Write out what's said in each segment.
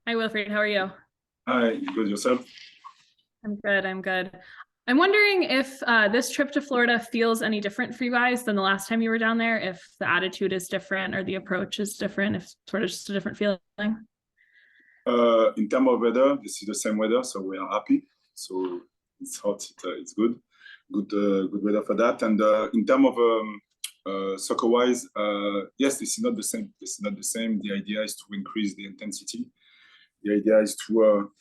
Hi, Wilfried. How are you? Hi, good yourself? I'm good. I'm good. I'm wondering if this trip to Florida feels any different for you guys than the last time you were down there, if the attitude is different or the approach is different, if sort of just a different feeling. In terms of weather, this is the same weather, so we are happy. So it's hot, it's good, good weather for that. And in terms of soccer-wise, yes, this is not the same. This is not the same. The idea is to increase the intensity. The idea is to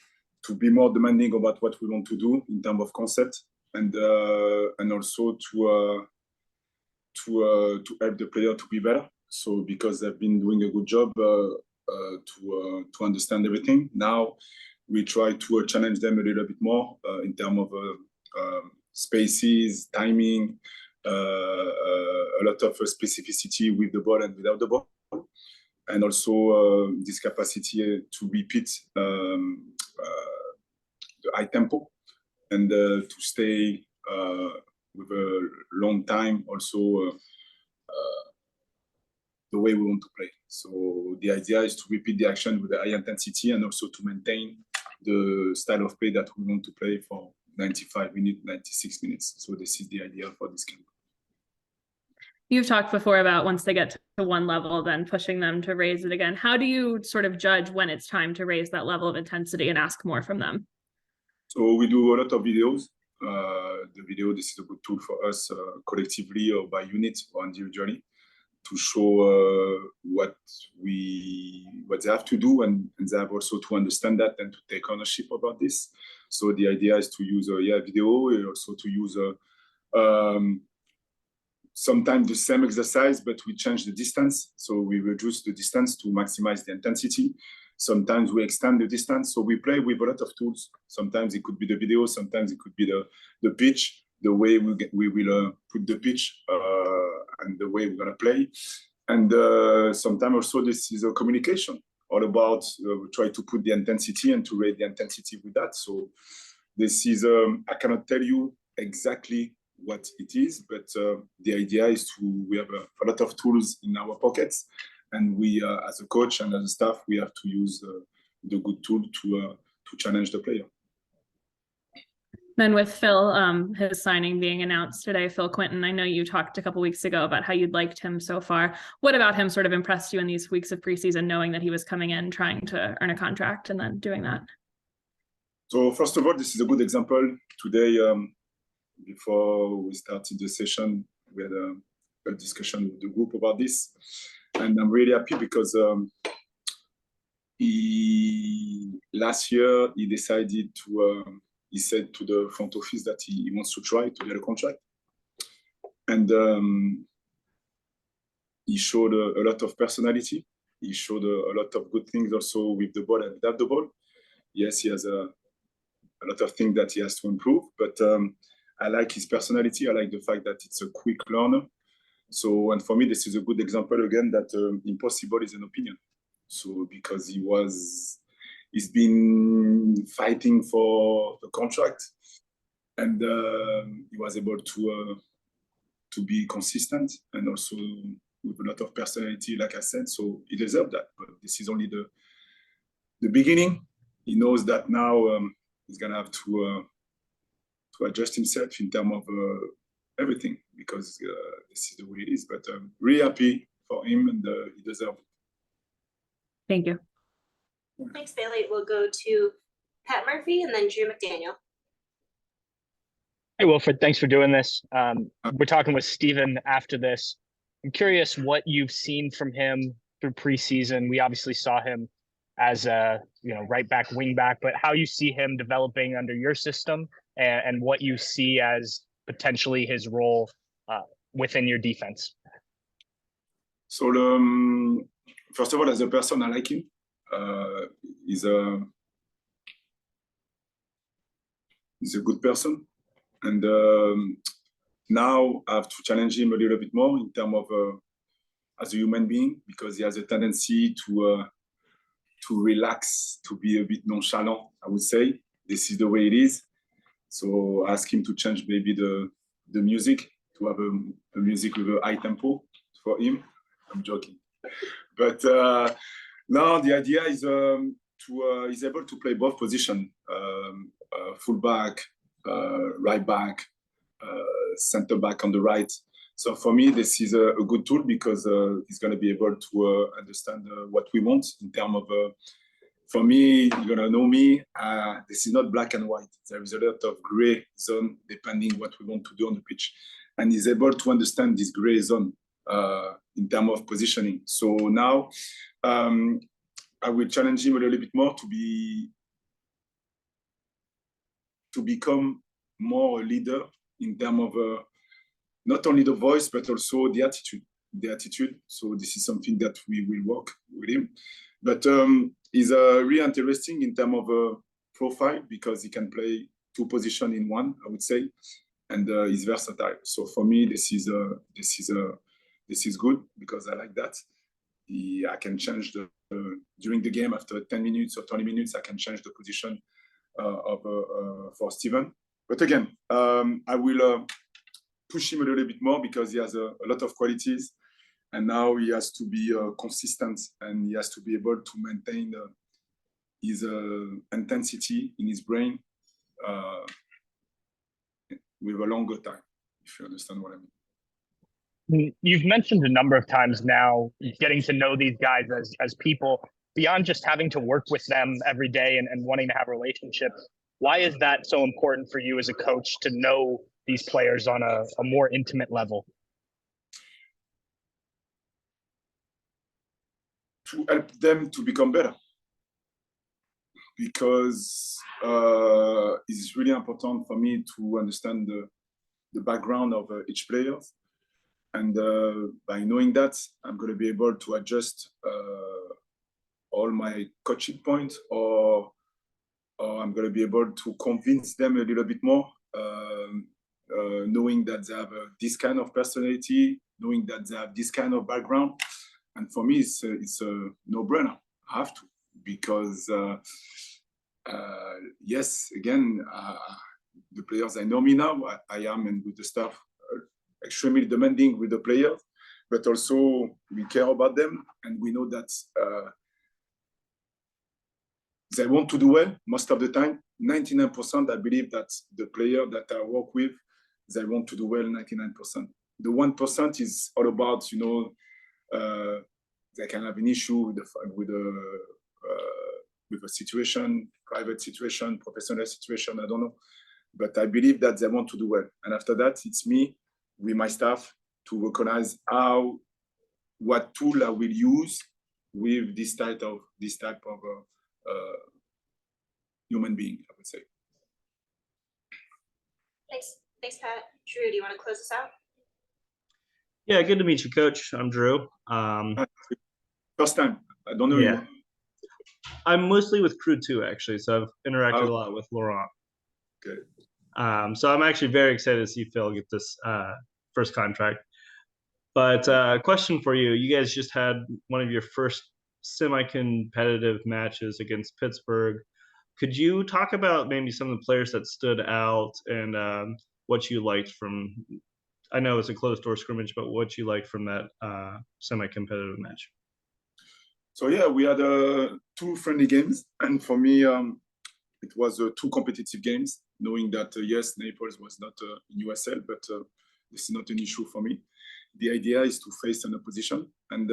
be more demanding about what we want to do in terms of concept, and also to help the player to be better. So because they've been doing a good job to understand everything, now we try to challenge them a little bit more in terms of spaces, timing, a lot of specificity with the ball and without the ball, and also this capacity to repeat the high tempo and to stay with a long time also the way we want to play. So the idea is to repeat the action with a high intensity and also to maintain the style of play that we want to play for 95 minutes, 96 minutes. So this is the idea for this game. You've talked before about once they get to one level, then pushing them to raise it again. How do you sort of judge when it's time to raise that level of intensity and ask more from them? So we do a lot of videos. The video, this is a good tool for us collectively or by unit or individually to show what they have to do, and they have also to understand that and to take ownership about this. So the idea is to use video, and also to use sometimes the same exercise, but we change the distance. So we reduce the distance to maximize the intensity. Sometimes we extend the distance. So we play with a lot of tools. Sometimes it could be the video, sometimes it could be the pitch, the way we will put the pitch and the way we're going to play. And sometimes also this is a communication, all about try to put the intensity and to rate the intensity with that. So this is, I cannot tell you exactly what it is, but the idea is we have a lot of tools in our pockets, and we, as a coach and as a staff, we have to use the good tool to challenge the player. Then with Phil, his signing being announced today, Phil Quinton, I know you talked a couple weeks ago about how you'd liked him so far. What about him sort of impressed you in these weeks of preseason, knowing that he was coming in, trying to earn a contract and then doing that? So first of all, this is a good example. Today, before we started the session, we had a discussion with the group about this. And I'm really happy because last year he decided to, he said to the front office that he wants to try to get a contract. And he showed a lot of personality. He showed a lot of good things also with the ball and without the ball. Yes, he has a lot of things that he has to improve, but I like his personality. I like the fact that it's a quick learner. So, and for me, this is a good example again that impossible is an opinion. So, because he's been fighting for the contract, and he was able to be consistent and also with a lot of personality, like I said. So he deserved that. But this is only the beginning. He knows that now he's gonna have to adjust himself in terms of everything, because this is the way it is. But really happy for him, and he deserves it. Thank you. Thanks, Bailey. We'll go to Pat Murphy and then Drew McDaniel. Hey, Wilfried, thanks for doing this. We're talking with Steven after this. I'm curious what you've seen from him through preseason. We obviously saw him as a right back, wing back, but how you see him developing under your system, and what you see as potentially his role within your defense. So first of all, as a person, I like him. He's a good person, and now I have to challenge him a little bit more in terms of as a human being, because he has a tendency to relax, to be a bit nonchalant, I would say. This is the way it is. So ask him to change maybe the music, to have a music with a high tempo for him. I'm joking. But now the idea is he's able to play both positions, fullback, right back, center back on the right. So for me, this is a good tool because he's going to be able to understand what we want in terms of. For me, you're going to know me. This is not black and white. There is a lot of gray zone depending what we want to do on the pitch, and he's able to understand this gray zone in terms of positioning. So now I will challenge him a little bit more to become more a leader in terms of not only the voice but also the attitude. So this is something that we will work with him. But he's really interesting in terms of profile because he can play two positions in one, I would say, and he's versatile. So for me, this is good because I like that. I can change during the game after 10 minutes or 20 minutes. I can change the position for Steven. But again, I will push him a little bit more because he has a lot of qualities, and now he has to be consistent and he has to be able to maintain his intensity in his brain with a longer time, if you understand what I mean. You've mentioned a number of times now getting to know these guys as people beyond just having to work with them every day and wanting to have relationships. Why is that so important for you as a coach to know these players on a more intimate level? To help them to become better. Because it's really important for me to understand the background of each player. And by knowing that, I'm going to be able to adjust all my coaching points, or I'm going to be able to convince them a little bit more, knowing that they have this kind of personality, knowing that they have this kind of background. And for me, it's a no-brainer. I have to, because yes, again, the players, I know me now. I am, and with the staff, extremely demanding with the players, but also we care about them, and we know that they want to do well most of the time. 99%, I believe that the player that I work with, they want to do well 99%. The 1% is all about, they can have an issue with a situation, private situation, professional situation, I don't know. But I believe that they want to do well. And after that, it's me with my staff to recognize what tool I will use with this type of human being, I would say. Thanks, Pat. Drew, do you want to close us out? Yeah, good to meet you, Coach. I'm Drew. First time. I don't know you. I'm mostly with Crew 2, actually, so I've interacted a lot with Laurent. Good. So I'm actually very excited to see Phil get this first contract. But question for you. You guys just had one of your first semi-competitive matches against Pittsburgh. Could you talk about maybe some of the players that stood out and what you liked from, I know it's a closed-door scrimmage, but what you liked from that semi-competitive match? So, yeah, we had 2 friendly games. And for me, it was 2 competitive games, knowing that, yes, Naples was not in USL, but this is not an issue for me. The idea is to face an opposition. And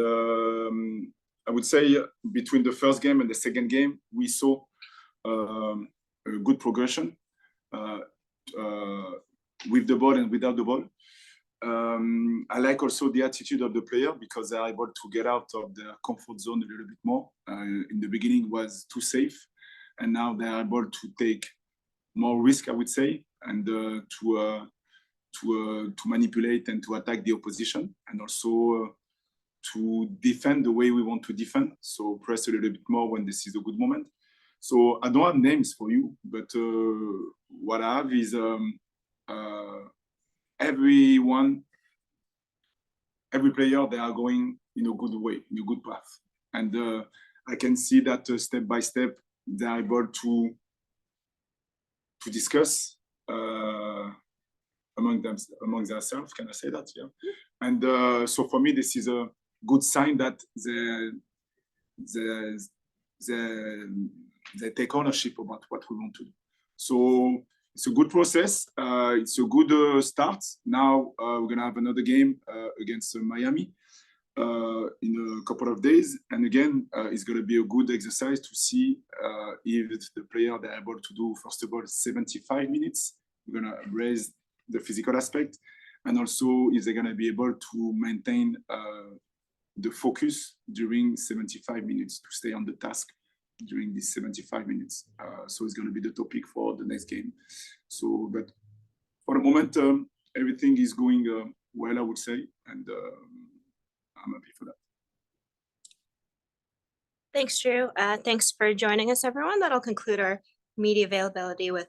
I would say between the first game and the second game, we saw a good progression with the ball and without the ball. I like also the attitude of the player because they are able to get out of their comfort zone a little bit more. In the beginning, it was too safe, and now they are able to take more risk, I would say, and to manipulate and to attack the opposition, and also to defend the way we want to defend. So press a little bit more when this is a good moment. So I don't have names for you, but what I have is every player, they are going in a good way, in a good path. And I can see that step by step, they are able to discuss among themselves. Can I say that? Yeah. And so for me, this is a good sign that they take ownership about what we want to do. So it's a good process. It's a good start. Now we're gonna have another game against Miami in a couple of days, and again, it's gonna be a good exercise to see if the player they're able to do, first of all, 75 minutes. We're gonna raise the physical aspect, and also if they're gonna be able to maintain the focus during 75 minutes, to stay on the task during these 75 minutes. So it's going to be the topic for the next game. So, but for the moment, everything is going well, I would say, and I'm happy for that. Thanks, Drew. Thanks for joining us, everyone. That'll conclude our media availability with